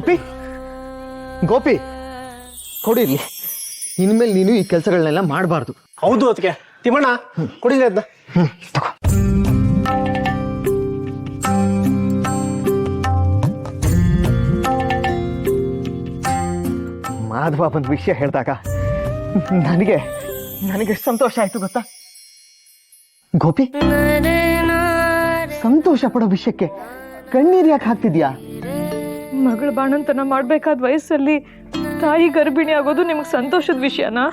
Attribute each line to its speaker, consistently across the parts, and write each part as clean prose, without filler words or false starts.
Speaker 1: ಗೋಪಿ ಗೋಪಿ ಕೊಡಿರ್ಲಿ, ಇನ್ಮೇಲೆ ನೀನು ಈ ಕೆಲಸಗಳನ್ನೆಲ್ಲ ಮಾಡಬಾರ್ದು.
Speaker 2: ಹೌದು ಅದಕ್ಕೆ ತಿಮ್ಮಣ್ಣ ಕುಡಿದ್ರೆ ಅದ್ನ.
Speaker 1: ತಗೋ. ಮಾಧವ ಬಂದ ವಿಷಯ ಹೇಳಿದಾಗ ನನಗೆ ಎಷ್ಟು ಸಂತೋಷ ಆಯ್ತು ಗೊತ್ತಾ ಗೋಪಿ. ಸಂತೋಷ ಪಡೋ ವಿಷಯಕ್ಕೆ ಕಣ್ಣೀರು ಯಾಕೆ ಹಾಕ್ತಿದ್ಯಾ?
Speaker 3: ಮಗಳ ಬಾಣಂತನ ಮಾಡ್ಬೇಕಾದ ವಯಸ್ಸಲ್ಲಿ ತಾಯಿ ಗರ್ಭಿಣಿ ಆಗೋದು ನಿಮ್ಗೆ ಸಂತೋಷದ ವಿಷಯನಾ?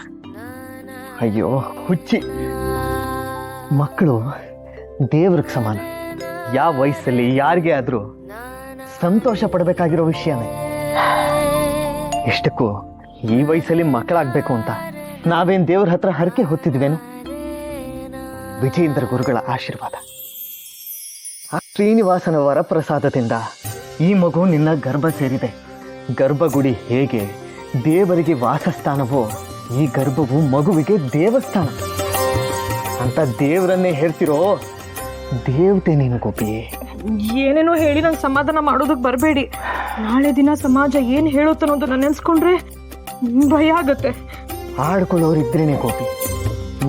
Speaker 1: ಅಯ್ಯೋ ಹುಚ್ಚಿ, ಮಕ್ಕಳು ದೇವ್ರಿಗೆ ಸಮಾನ. ಯಾವ ವಯಸ್ಸಲ್ಲಿ ಯಾರಿಗೆ ಆದ್ರೂ ಸಂತೋಷ ಪಡಬೇಕಾಗಿರೋ ವಿಷಯನೇ. ಎಷ್ಟಕ್ಕೂ ಈ ವಯಸ್ಸಲ್ಲಿ ಮಕ್ಕಳಾಗ್ಬೇಕು ಅಂತ ನಾವೇನ್ ದೇವ್ರ ಹತ್ರ ಹರಕೆ ಹೊತ್ತಿದ್ವೇನು? ವಿಜಯೇಂದ್ರ ಗುರುಗಳ ಆಶೀರ್ವಾದ, ಆ ಶ್ರೀನಿವಾಸನ ವರಪ್ರಸಾದದಿಂದ ಈ ಮಗು ನಿನ್ನ ಗರ್ಭ ಸೇರಿದೆ. ಗರ್ಭಗುಡಿ ಹೇಗೆ ದೇವರಿಗೆ ವಾಸಸ್ಥಾನವೋ, ಈ ಗರ್ಭವು ಮಗುವಿಗೆ ದೇವಸ್ಥಾನ ಅಂತ ದೇವರನ್ನೇ ಹೇಳ್ತಿರೋ ದೇವತೆ ನೀನು ಗೋಪಿ.
Speaker 3: ಏನೇನೋ ಹೇಳಿ ನಂಗೆ ಸಮಾಧಾನ ಮಾಡೋದಕ್ಕೆ ಬರಬೇಡಿ. ನಾಳೆ ದಿನ ಸಮಾಜ ಏನು ಹೇಳುತ್ತೆ ಅನ್ನೋದು ನನ್ನ ನೆನೆಸ್ಕೊಂಡ್ರೆ ಭಯ ಆಗತ್ತೆ.
Speaker 1: ಆಡ್ಕೊಳ್ಳೋರಿದ್ರೇನೆ ಗೋಪಿ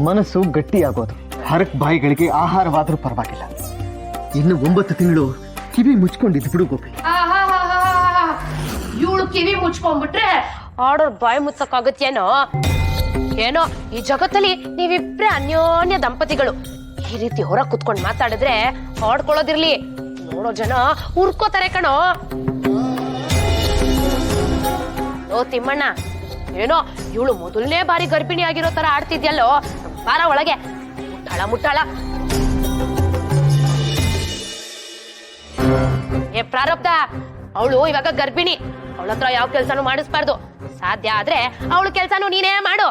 Speaker 1: ಮನಸ್ಸು ಗಟ್ಟಿಯಾಗೋದು. ಹರಕ್ ಬಾಯಿಗಳಿಗೆ ಆಹಾರವಾದ್ರೂ ಪರವಾಗಿಲ್ಲ. ಇನ್ನು 9 ತಿಂಗಳು ಕಿವಿ ಮುಚ್ಕೊಂಡಿದ್ದು ಬಿಡು ಗೋಪಿ.
Speaker 4: ಇವಳು ಕಿವಿ ಮುಚ್ಕೊಂಡ್ಬಿಟ್ರೆ ಆಡೋರ್ ಬಾಯಿ ಮುಚ್ಚಕ್ಕಾಗತ್ತೇನೋ? ಏನೋ ಈ ಜಗತ್ತಲ್ಲಿ ನೀವಿಬ್ರೆ ಅನ್ಯೋನ್ಯ ದಂಪತಿಗಳು. ಈ ರೀತಿ ಹೊರ ಕುತ್ಕೊಂಡ್ ಮಾತಾಡಿದ್ರೆ ಆಡ್ಕೊಳ್ಳೋದಿರ್ಲಿ, ನೋಡೋ ಜನ ಉರ್ಕೋತಾರೆ ಕಣೋ. ಓ ತಿಮ್ಮಣ್ಣ, ಏನೋ ಇವಳು ಮೊದಲನೇ ಬಾರಿ ಗರ್ಭಿಣಿ ಆಗಿರೋ ತರ ಆಡ್ತಿದ್ಯಲ್ಲೋ. ಬಾರ ಒಳಗೆ, ಮುಟ್ಟಾಳ. ಏ ಪ್ರಾರಬ್ಧ, ಅವಳು ಇವಾಗ ಗರ್ಭಿಣಿ. ಅವಳ ಹತ್ರ ಯಾವ ಕೆಲ್ಸಾನು ಮಾಡಿಸ್ಬಾರ್ದು. ಸಾಧ್ಯ ಆದ್ರೆ ಅವಳು ಕೆಲ್ಸಾನು ನೀನೇ ಮಾಡು.